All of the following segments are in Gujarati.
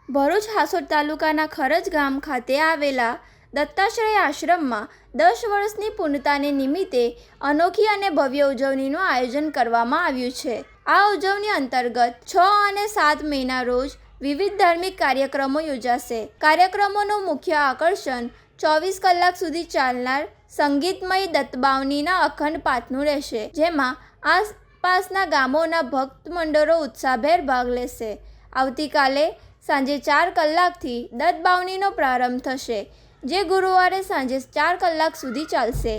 ભરૂચ હાસોડ તાલુકાના ખરજ ગામ ખાતે આવેલા દત્તાશ્રય આશ્રમમાં 10 વર્ષની પૂર્ણતાને નિમિત્તે અનોખી અને ભવ્ય ઉજવણીનું આયોજન કરવામાં આવ્યું છે। આ ઉજવણી અંતર્ગત 6 અને 7 મેના રોજ વિવિધ ધાર્મિક કાર્યક્રમો યોજાશે। કાર્યક્રમોનું મુખ્ય આકર્ષણ 24 કલાક સુધી ચાલનાર સંગીતમય દત્તબાવનીના અખંડ પાઠનું રહેશે, જેમાં આસપાસના ગામોના ભક્ત મંડળો ઉત્સાહભેર ભાગ લેશે। આવતીકાલે સાંજે 4 કલાકથી દત્તબાવનીનો પ્રારંભ થશે, જે ગુરુવારે સાંજે 4 કલાક સુધી ચાલશે।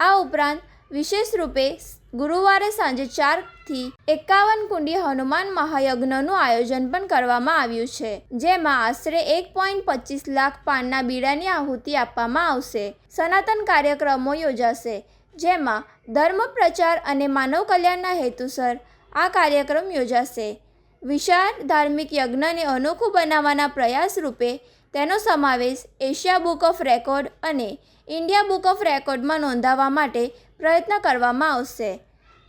આ ઉપરાંત વિશેષ રૂપે ગુરુવારે સાંજે 4 થી 51 કુંડી હનુમાન મહાયજ્ઞનું આયોજન પણ કરવામાં આવ્યું છે, જેમાં આશરે 1.25 લાખ પાનના બીડાની આહુતિ આપવામાં આવશે। સનાતન કાર્યક્રમો યોજાશે, જેમાં ધર્મ પ્રચાર અને માનવ કલ્યાણના હેતુસર આ કાર્યક્રમ યોજાશે। વિશાળ ધાર્મિક યજ્ઞને અનોખું બનાવવાના પ્રયાસ રૂપે તેનો સમાવેશ એશિયા બુક ઓફ રેકોર્ડ અને ઇન્ડિયા બુક ઓફ રેકોર્ડમાં નોંધાવવા માટે પ્રયત્ન કરવામાં આવશે।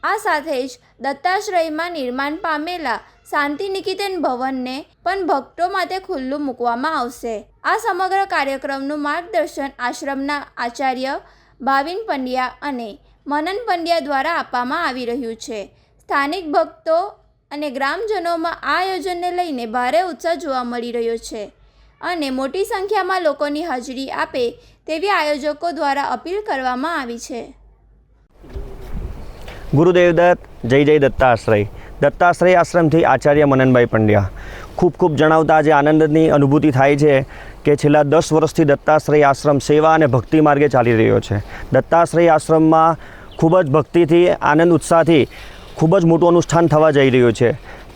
આ સાથે જ દત્તાશ્રયમાં નિર્માણ પામેલા શાંતિ નિકેતન ભવનને પણ ભક્તો માટે ખુલ્લું મૂકવામાં આવશે। આ સમગ્ર કાર્યક્રમનું માર્ગદર્શન આશ્રમના આચાર્ય ભાવિન પંડ્યા અને મનન પંડ્યા દ્વારા આપવામાં આવી રહ્યું છે। સ્થાનિક ભક્તો અને ગ્રામજનોમાં આ આયોજનને લઈને ભારે ઉત્સાહ જોવા મળી રહ્યો છે અને મોટી સંખ્યામાં લોકોની હાજરી આપે તેવી આયોજકો દ્વારા અપીલ કરવામાં આવી છે। ગુરુદેવ દત્ત જય જય દત્તાશ્રય। દત્તાશ્રય આશ્રમથી આચાર્ય મનનભાઈ પંડ્યા। ખૂબ ખૂબ જણાવતા આજે આનંદની અનુભૂતિ થાય છે કે છેલ્લા 10 વર્ષથી દત્તાશ્રય આશ્રમ સેવા અને ભક્તિ માર્ગે ચાલી રહ્યો છે। દત્તાશ્રય આશ્રમમાં ખૂબ જ ભક્તિથી આનંદ ઉત્સાહથી ખૂબ જ મોટું અનુષ્ઠાન થવા જઈ રહ્યું છે।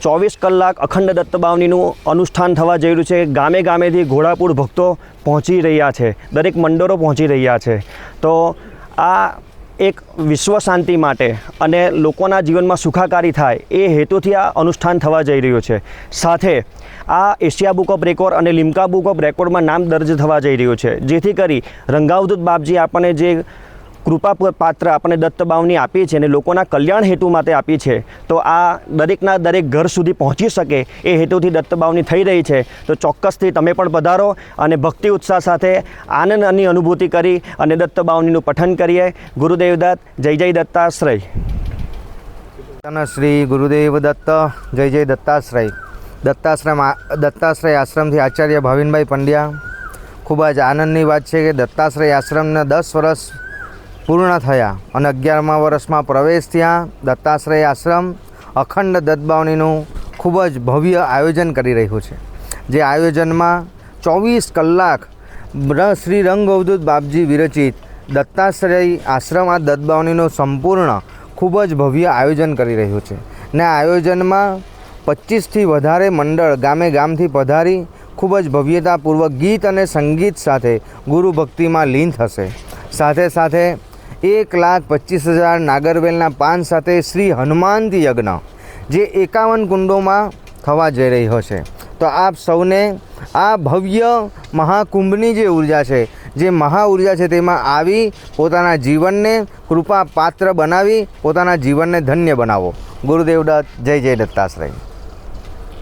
24 કલાક અખંડ દત્તબાવનીનું અનુષ્ઠાન થવા જઈ રહ્યું છે। ગામે ગામેથી ઘોડાપુર ભક્તો પહોંચી રહ્યા છે, દરેક મંડળો પહોંચી રહ્યા છે। તો આ એક વિશ્વ શાંતિ માટે અને લોકોના જીવનમાં સુખાકારી થાય એ હેતુથી આ અનુષ્ઠાન થવા જઈ રહ્યું છે। સાથે આ એશિયા બુક ઓફ રેકોર્ડ અને લિમ્કા બુક ઓફ રેકોર્ડમાં નામ દર્જ થવા જઈ રહ્યું છે, જેથી કરી રંગાવધૂત બાપજી આપણને જે કૃપા પાત્ર આપણે દત્તબાવની આપી છે અને લોકોના કલ્યાણ હેતુ માટે આપી છે, તો આ દરેકના દરેક ઘર સુધી પહોંચી શકે એ હેતુથી દત્તબાવની થઈ રહી છે। તો ચોક્કસથી તમે પણ પધારો અને ભક્તિ ઉત્સાહ સાથે આનંદની અનુભૂતિ કરી અને દત્તબાવનીનું પઠન કરીએ। ગુરુદેવ દત્ત જય જય દત્તાશ્રય। શ્રી ગુરુદેવ દત્ત જય જય દત્તાશ્રય। દત્તાશ્રય આશ્રમથી આચાર્ય ભાવિનભાઈ પંડ્યા। ખૂબ જ આનંદની વાત છે કે દત્તાશ્રય આશ્રમના 10 વર્ષ પૂર્ણ થયા અને 11મા વર્ષમાં પ્રવેશ થયા। દત્તાશ્રય આશ્રમ અખંડ દત્તબાવનીનું ખૂબ જ ભવ્ય આયોજન કરી રહ્યું છે, જે આયોજનમાં 24 કલાક શ્રી રંગઅવધૂત બાપજી વિરચિત દત્તાશ્રય આશ્રમ આ દત્તબાવનીનું સંપૂર્ણ ખૂબ જ ભવ્ય આયોજન કરી રહ્યું છે ને આ આયોજનમાં 25થી વધારે મંડળ ગામે ગામથી પધારી ખૂબ જ ભવ્યતાપૂર્વક ગીત અને સંગીત સાથે ગુરુ ભક્તિમાં લીન થશે। સાથે સાથે 1,25,000 નાગરવેલના પાન સાથે શ્રી હનુમાનજી યજ્ઞ જે 51 કુંડોમાં થવા જઈ રહ્યો છે। તો આપ સૌને આ ભવ્ય મહાકુંભની જે ઉર્જા છે, જે મહા ઉર્જા છે, તેમાં આવી પોતાના જીવનને કૃપા પાત્ર બનાવી પોતાના જીવનને ધન્ય બનાવો। ગુરુદેવ દત્ત જય જય દત્તાશ્રય।